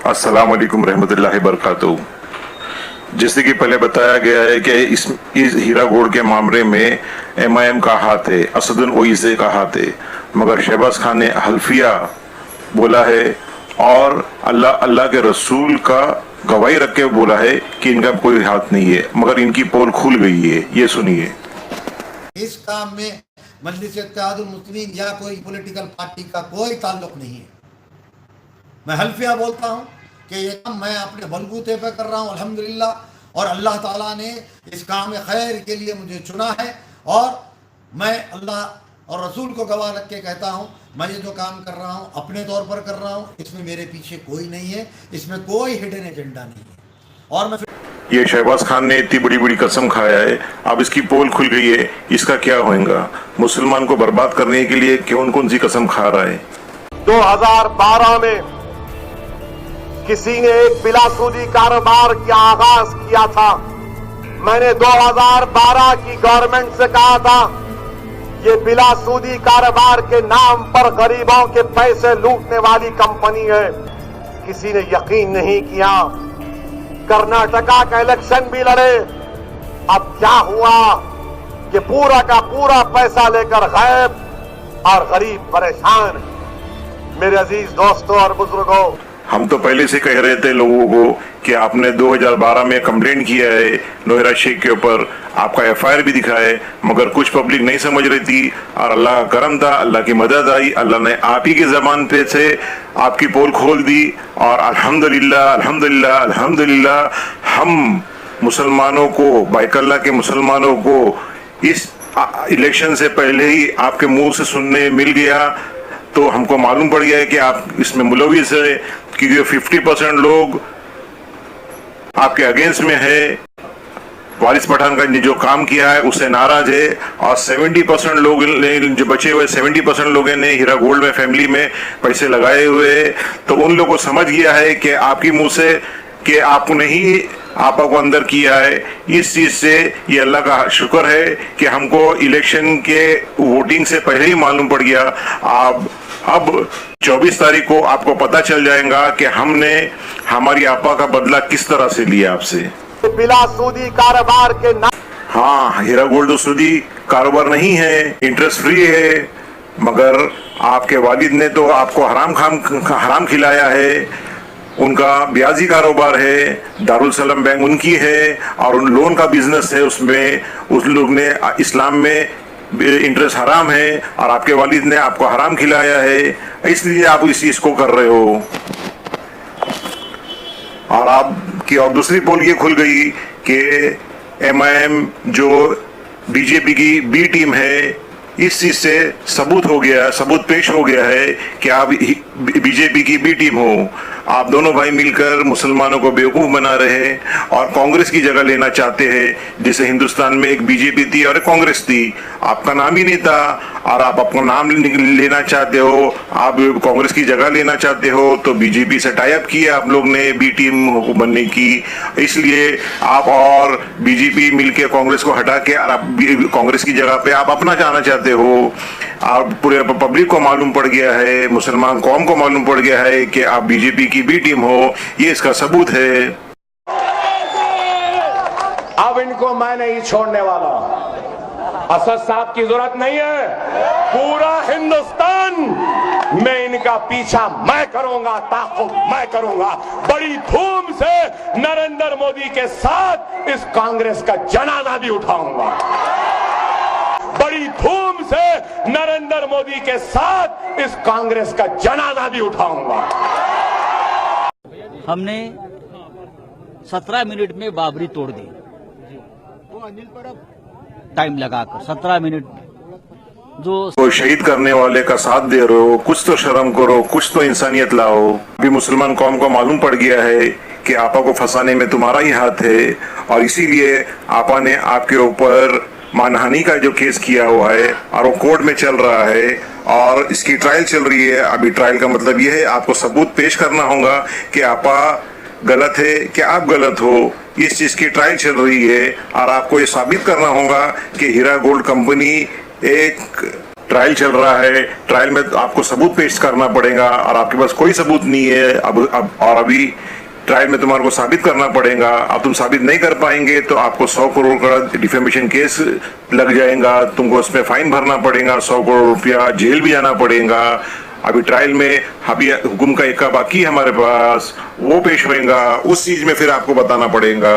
अस्सलाम वालेकुम रहमतुल्लाहि बरकातहू। जैसे कि पहले बताया गया है कि इस हीरा गोल्ड के मामले में एमआईएम का हाथ है, असदुल ओवैसी का हाथ है, मगर शहबाज खान ने हल्फिया बोला है और अल्लाह के रसूल का गवाही रख के बोला है कि इनका कोई हाथ नहीं है, मगर इनकी पोल खुल गई है। ये सुनिए। इस काम में मजलिस इत्तेहादुल मुस्लिमीन या कोई पॉलिटिकल पार्टी का कोई ताल्लुक नहीं है। मैं हल्फिया बोलता हूँ कि ये काम मैं अपने बलबूते पे कर रहा हूँ अल्हम्दुलिल्लाह, और अल्लाह ताला ने इस काम खैर के लिए मुझे चुना है, और मैं अल्लाह और रसूल को गवाह रख के कहता हूँ, मैं ये जो काम कर रहा हूँ अपने तौर पर कर रहा हूँ, इसमें मेरे पीछे कोई नहीं है, इसमें कोई हिडन एजेंडा नहीं है। और मैं ये शहबाज खान ने इतनी बड़ी बड़ी कसम खाया है, अब इसकी पोल खुल गई है, इसका क्या होगा? मुसलमान को बर्बाद करने के लिए कौन कौन सी कसम खा रहा है? 2012 में किसी ने एक बिलासूदी कारोबार का आगाज किया था। मैंने 2012 की गवर्नमेंट से कहा था ये बिलासूदी कारोबार के नाम पर गरीबों के पैसे लूटने वाली कंपनी है। किसी ने यकीन नहीं किया। कर्नाटका का इलेक्शन भी लड़े। अब क्या हुआ कि पूरा का पूरा पैसा लेकर गायब और गरीब परेशान। मेरे अजीज दोस्तों और बुजुर्गों, हम तो पहले से कह रहे थे लोगों को कि आपने 2012 में कंप्लेंट किया है नोहरा शेख के ऊपर, आपका एफआईआर भी दिखा है, मगर कुछ पब्लिक नहीं समझ रही थी, और अल्लाह का करम था, अल्लाह की मदद आई, अल्लाह ने आप ही की जबान पे से आपकी पोल खोल दी, और अल्हम्दुलिल्लाह अल्हम्दुलिल्लाह अल्हम्दुलिल्लाह हम मुसलमानों को, बाइकल्ला के मुसलमानों को इस इलेक्शन से पहले ही आपके मुंह से सुनने मिल गया। तो हमको मालूम पड़ गया है कि आप इसमें मुलविस है, क्योंकि 50% लोग आपके अगेंस्ट में है। वारिस पठान का जो काम किया है उससे नाराज है, और 70% लोग जो बचे हुए 70% लोगों ने हीरा गोल्ड में फैमिली में पैसे लगाए हुए हैं। तो उन लोगों को समझ गया है कि आपकी मुंह से कि आपने ही आपा को अंदर किया है। इस चीज से ये अल्लाह का शुक्र है कि हमको इलेक्शन के वोटिंग से पहले ही मालूम पड़ गया। अब 24 तारीख को आपको पता चल जाएगा कि हमने हमारी आपा का बदला किस तरह से लिया आपसे। बिला सूदी कारोबार के हाँ, हीरा गोल्ड तो सूदी कारोबार नहीं है, इंटरेस्ट फ्री है, मगर आपके वालिद ने तो आपको हराम खिलाया है। उनका ब्याजी कारोबार है, दारुल सलाम बैंक उनकी है, और उन लोन का बिजनेस है, उसमें उस लोग ने इस्लाम में इंटरेस्ट हराम है, और आपके वालिद ने आपको हराम खिलाया है, इसलिए आप इस चीज को कर रहे हो। और आपकी और दूसरी पोल ये खुल गई कि एमआईएम जो बीजेपी की बी टीम है, इस चीज से सबूत पेश हो गया है कि आप बीजेपी की बी टीम हो। आप दोनों भाई मिलकर मुसलमानों को बेवकूफ बना रहे हैं और कांग्रेस की जगह लेना चाहते हैं। जैसे हिंदुस्तान में एक बीजेपी थी और एक कांग्रेस थी, आपका नाम ही नहीं था, और आप अपना नाम लेना चाहते हो, आप कांग्रेस की जगह लेना चाहते हो। तो बीजेपी से टाई अप किया आप लोग ने बी टीम बनने की, इसलिए आप और बीजेपी मिलकर कांग्रेस को हटा के आप कांग्रेस की जगह पे आप अपना जाना चाहते हो। आप पूरे पब्लिक को मालूम पड़ गया है, मुसलमान कौम को मालूम पड़ गया है कि आप बीजेपी की बी टीम हो। ये इसका सबूत है। अब इनको मैं नहीं छोड़ने वाला। असद साहब की जरूरत नहीं है, पूरा हिंदुस्तान में इनका पीछा मैं करूंगा, ताक़ुब मैं करूंगा। बड़ी धूम से नरेंद्र मोदी के साथ इस कांग्रेस का जनाजा भी उठाऊंगा। बड़ी धूम से नरेंद्र मोदी के साथ इस कांग्रेस का जनाजा भी उठाऊंगा। हमने 17 मिनट में बाबरी तोड़ दी, टाइम लगाकर 17 मिनट। जो शहीद करने वाले का साथ दे रहे हो, कुछ तो शर्म करो, कुछ तो इंसानियत लाओ। अभी मुसलमान कौम को मालूम पड़ गया है कि आपा को फंसाने में तुम्हारा ही हाथ है, और इसीलिए आपा ने आपके ऊपर मानहानि का जो केस किया हुआ है और वो कोर्ट में चल रहा है, और इसकी ट्रायल चल रही है। अभी ट्रायल का मतलब ये है आपको सबूत पेश करना होगा कि आपा गलत है कि आप गलत हो। इस चीज की ट्रायल चल रही है, और आपको ये साबित करना होगा कि हीरा गोल्ड कंपनी एक ट्रायल चल रहा है, ट्रायल में आपको सबूत पेश करना पड़ेगा और आपके पास कोई सबूत नहीं है और अभी ट्रायल में तुम्हारे को साबित करना पड़ेगा। अब तुम साबित नहीं कर पाएंगे तो आपको 100 करोड़ का डिफेमेशन केस लग जाएगा, तुमको उसमें फाइन भरना पड़ेगा, 100 करोड़ रुपया, जेल भी जाना पड़ेगा। अभी ट्रायल में अभी हुक्म का एक बाकी है हमारे पास, वो पेश होएगा, उस चीज में फिर आपको बताना पड़ेगा।